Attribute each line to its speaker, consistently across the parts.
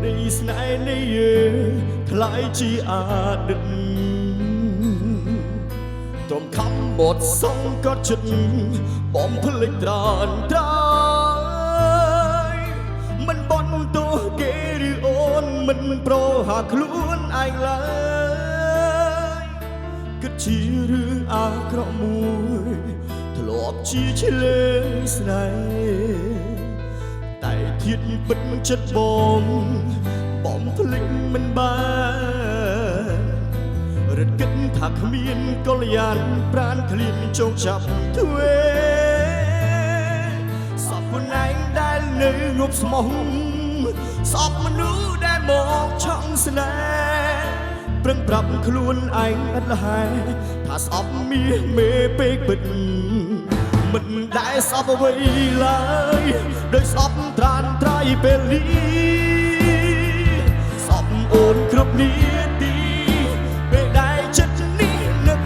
Speaker 1: រីស្នេហ៍នេះថ្លៃជាអតីតទំខំបត់សងក៏ចិត្តបំភ្លេចត្រានត្រៃមិនបន់ទោះគេឬអូនមិនប្រហាខ្លួនឯងឡើយគិតជារឿងអាក្រក់មួយធ្លាប់ជាឆ្លេស្នេហ៍តែធៀបពិតចិត្តបងបំភ្លេចមិនបានរត់គិតថាគ្មានកល្យានប្រានឃ្លានចងចាប់ទ្វេសពខ្លួនឯងដែលនៅងប់ស្មោះសពមនុស្សដែលមកឆក់ស្នេហ៍ប្រឹងប្រាប់ខ្លួនឯងឥតលហែថាស្អប់មាសមេពេកពិតមិនដែលស្អប់អ្វីឡើយដោយស្អប់ត្រានត្រៃពេលនេះស្អប់អូនគ្រប់នាទីពេលដែលចិត្តនេះនឹក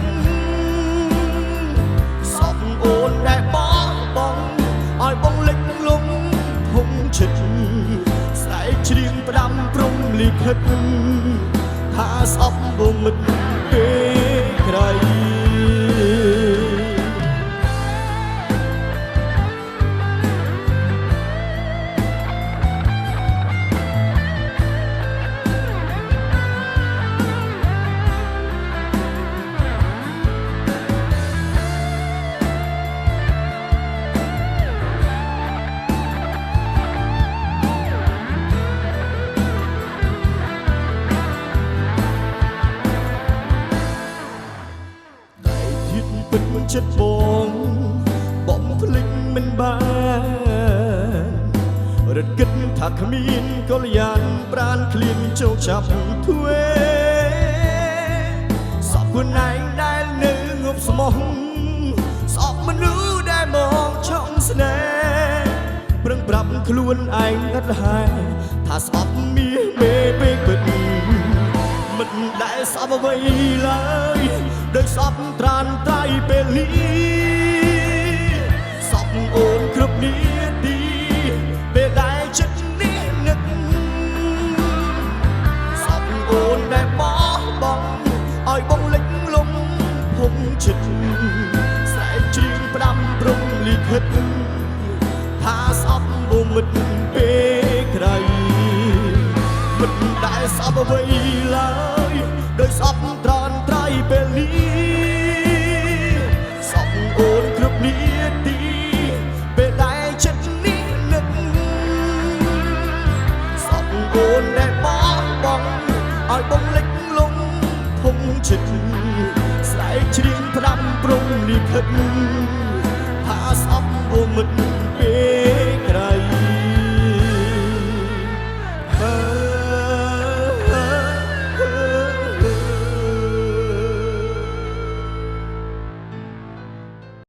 Speaker 1: ស្អប់អូនដែលបងឲ្យបងលិចលំភុំចិត្តស្រែកច្រៀងផ្ដាំព្រំលិខិតថាស្អប់បងមិនពេលក្រៃចិត្តបងបំភ្លេចមិនបានរត់គិតថាគ្មានកល្យានប្រានឃ្លានចូលចាប់ទ្វេសពខ្លួនឯងដែលនៅងប់ស្មោះស្អប់មនុស្សដែលមកឆក់ស្នេហ៍ប្រឹងប្រាប់ខ្លួនឯងឥតលហែថាស្អប់មាសមេពេកពិតមិនដែលស្អប់អ្វីឡើយដោយស្អប់ត្រានត្រៃពេលនេះស្អប់អូនគ្រប់នាទីពេលដែលចិត្តនេះនឹកស្អប់អូនដែលបងឲ្យបងលិចលំភុំចិត្តស្រែកច្រៀងផ្ដាំព្រំលិខិតថាស្អប់បងមិនពេលក្រៃមិនដែលស្អប់អ្វីឡើយដោយស្អប់ត្រានត្រៃពេលនេះស្អប់អូនគ្រប់នាទីពេលដែលចិត្តនេះនឹកស្អប់អូនដែលបងឲ្យបងលិចលំភុំចិត្តស្រែកច្រៀងផ្ដាំព្រំលិខិតថាស្អប់បងមិន